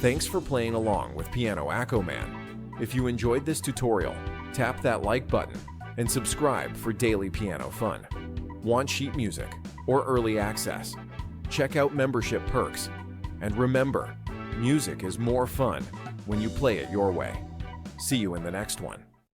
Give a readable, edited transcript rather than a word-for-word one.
Thanks for playing along with Piano AccoMan. If you enjoyed this tutorial, tap that like button and subscribe for daily piano fun. Want sheet music or early access? Check out membership perks. And remember, music is more fun when you play it your way. See you in the next one.